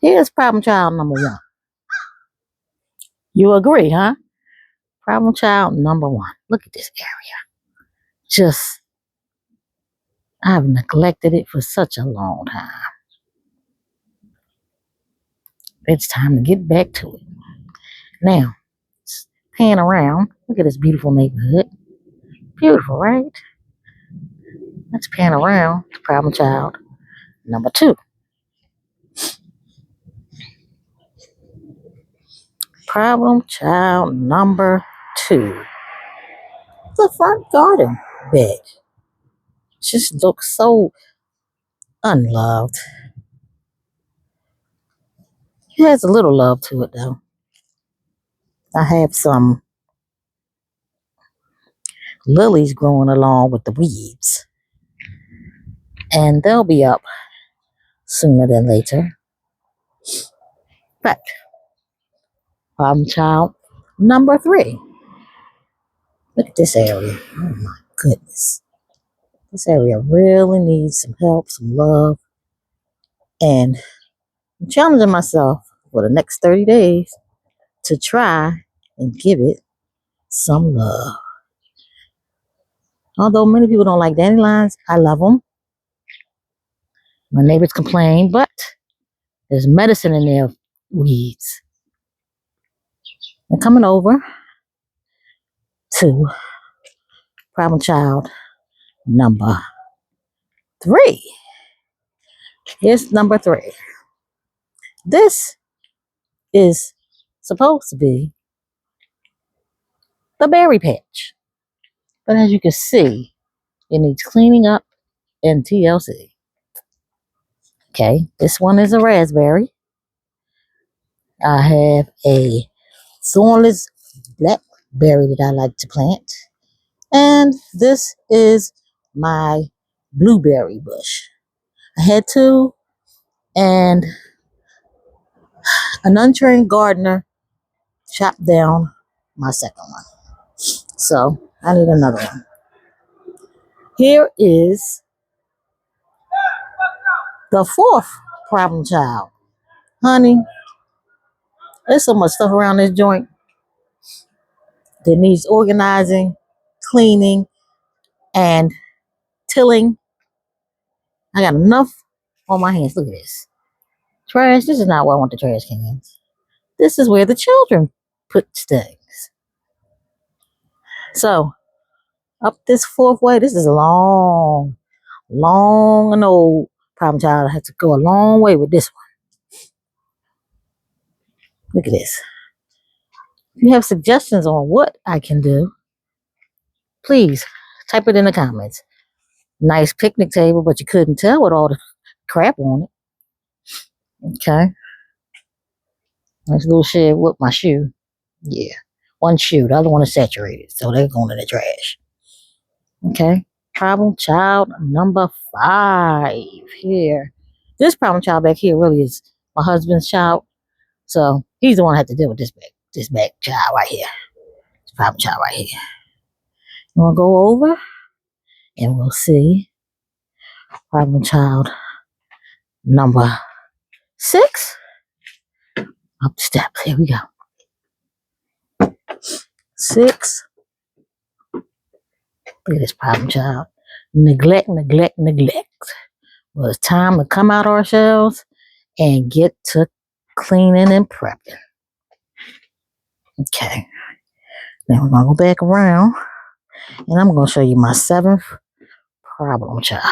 Here's problem child number one. You agree, huh? Problem child number one. Look at this area. I've neglected it for such a long time. It's time to get back to it. Now, pan around. Look at this beautiful neighborhood. Beautiful, right? Let's pan around to problem child number two. Problem child number two. The front garden bed. Just looks so unloved. It has a little love to it though. I have some lilies growing along with the weeds. And they'll be up sooner than later. But problem child number three. Look at this area. Oh my goodness. This area really needs some help, some love. And I'm challenging myself for the next 30 days to try and give it some love. Although many people don't like dandelions, I love them. My neighbors complain, but there's medicine in their weeds. And coming over to problem child number three. Here's number three. This is supposed to be the berry patch. But as you can see, it needs cleaning up and TLC. Okay, this one is a raspberry. I have a thornless blackberry that I like to plant. And this is my blueberry bush. I had two, and an untrained gardener chopped down my second one. So I need another one. Here is the fourth problem child. Honey, there's so much stuff around this joint that needs organizing, cleaning, and tilling. I got enough on my hands. Look at this. Trash. This is not where I want the trash cans. This is where the children put things. So, up this fourth way, this is a long and old problem child. I had to go a long way with this one. Look at this. If you have suggestions on what I can do, please type it in the comments. Nice picnic table, but you couldn't tell with all the crap on it. Okay. Nice little shed with my shoe. Yeah. One shoe. The other one is saturated. So they're going in the trash. Okay. Problem child number 5 here. This problem child back here really is my husband's child. So he's the one that had to deal with this back child right here. This problem child right here. You want to go over and we'll see problem child number 6. Up the steps. Here we go. 6. Look at this problem child. Neglect. Well, it's time to come out ourselves and get to cleaning and prepping. Okay. Now we're going to go back around and I'm going to show you my 7th problem child.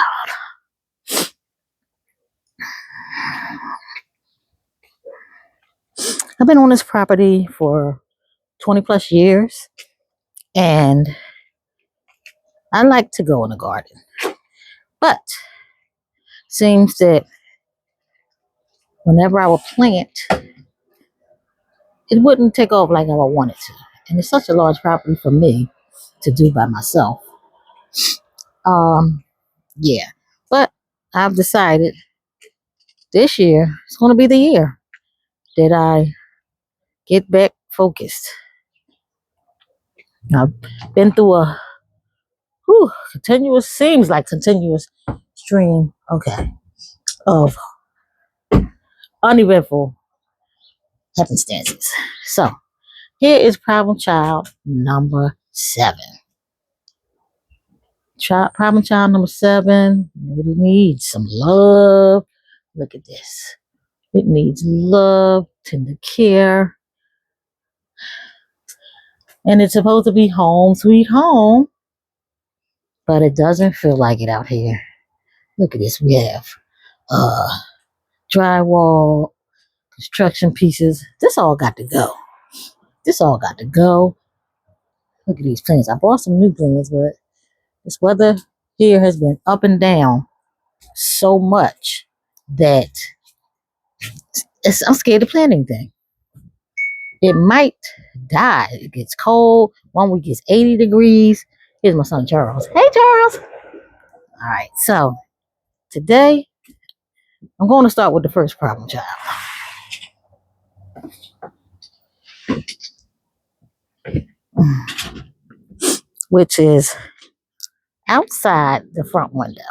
I've been on this property for 20 plus years and I like to go in the garden. But seems that whenever I would plant, it wouldn't take off like I would want it to. And it's such a large property for me to do by myself. Yeah. But I've decided this year is going to be the year that I get back focused. I've been through a continuous stream, of uneventful happenstances. So here is problem child number 7. Problem child number 7. It needs some love. Look at this. It needs love, tender care. And it's supposed to be home, sweet home. But it doesn't feel like it out here. Look at this. We have drywall, construction pieces. This all got to go. Look at these plants. I bought some new plants, but this weather here has been up and down so much that I'm scared to plant anything. It might die. It gets cold. One week it's 80 degrees. Here's my son Charles. Hey Charles. All right, so today I'm going to start with the first problem child, which is outside the front window.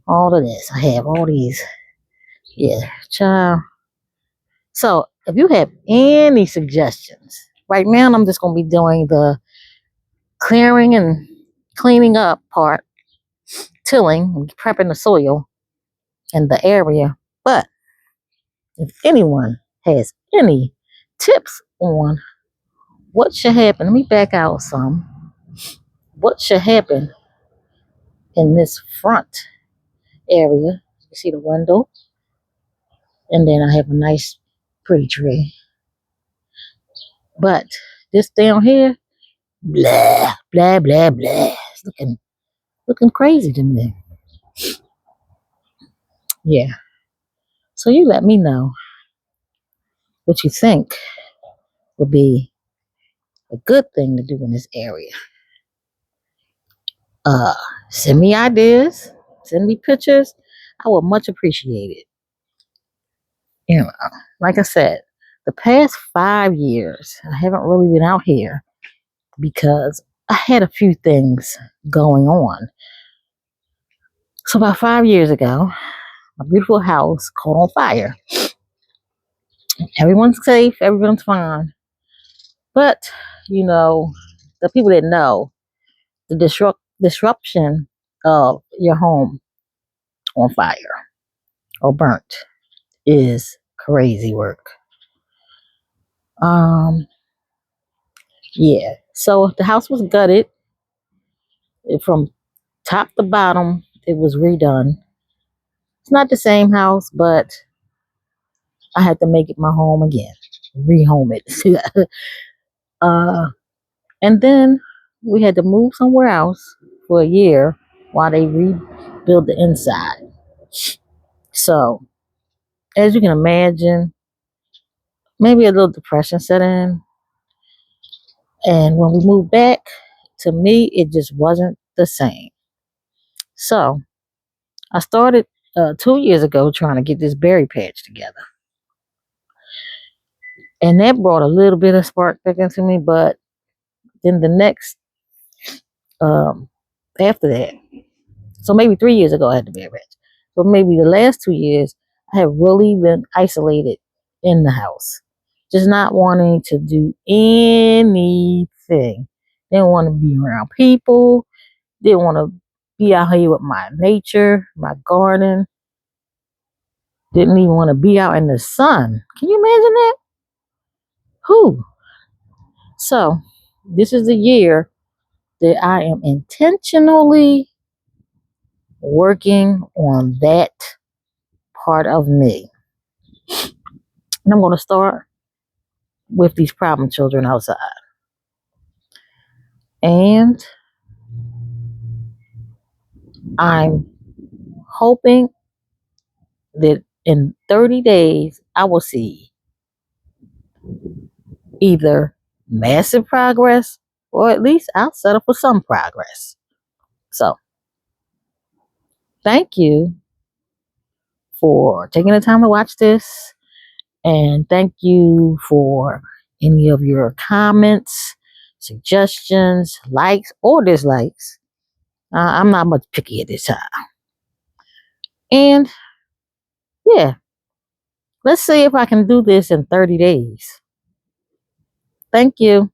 All of this. I have all these. Yeah, child. So if you have any suggestions, right now I'm just going to be doing the clearing and cleaning up part, tilling, prepping the soil in the area. But if anyone has any tips on what should happen, let me back out some. What should happen in this front area? You see the window, and then I have a nice, pretty tree. But this down here, blah, blah, blah, blah. It's looking crazy to me. Yeah. So you let me know what you think would be a good thing to do in this area. Send me ideas, send me pictures. I would much appreciate it. You know, like I said, the past 5 years, I haven't really been out here because I had a few things going on. So about 5 years ago, my beautiful house caught on fire. Everyone's safe, everyone's fine. But, the people that know the disruption of your home on fire or burnt is crazy work. Yeah. So the house was gutted from top to bottom. It was redone. It's not the same house, but I had to make it my home again, rehome it. And then we had to move somewhere else for a year while they rebuild the inside. So, as you can imagine, maybe a little depression set in. And when we moved back, to me, it just wasn't the same. So, I started 2 years ago trying to get this berry patch together. And that brought a little bit of spark back into me. But then the next, after that, so maybe 3 years ago, I had the berry patch. So maybe the last 2 years, I have really been isolated in the house. Just not wanting to do anything. Didn't want to be around people. Didn't want to be out here with my nature, my garden. Didn't even want to be out in the sun. Can you imagine that? Who? So, this is the year that I am intentionally working on that part of me. And I'm going to start with these problem children outside. And I'm hoping that in 30 days, I will see either massive progress or at least I'll settle for some progress. So, thank you for taking the time to watch this. And thank you for any of your comments, suggestions, likes, or dislikes. I'm not much picky at this time. And yeah, Let's see if I can do this in 30 days. Thank you.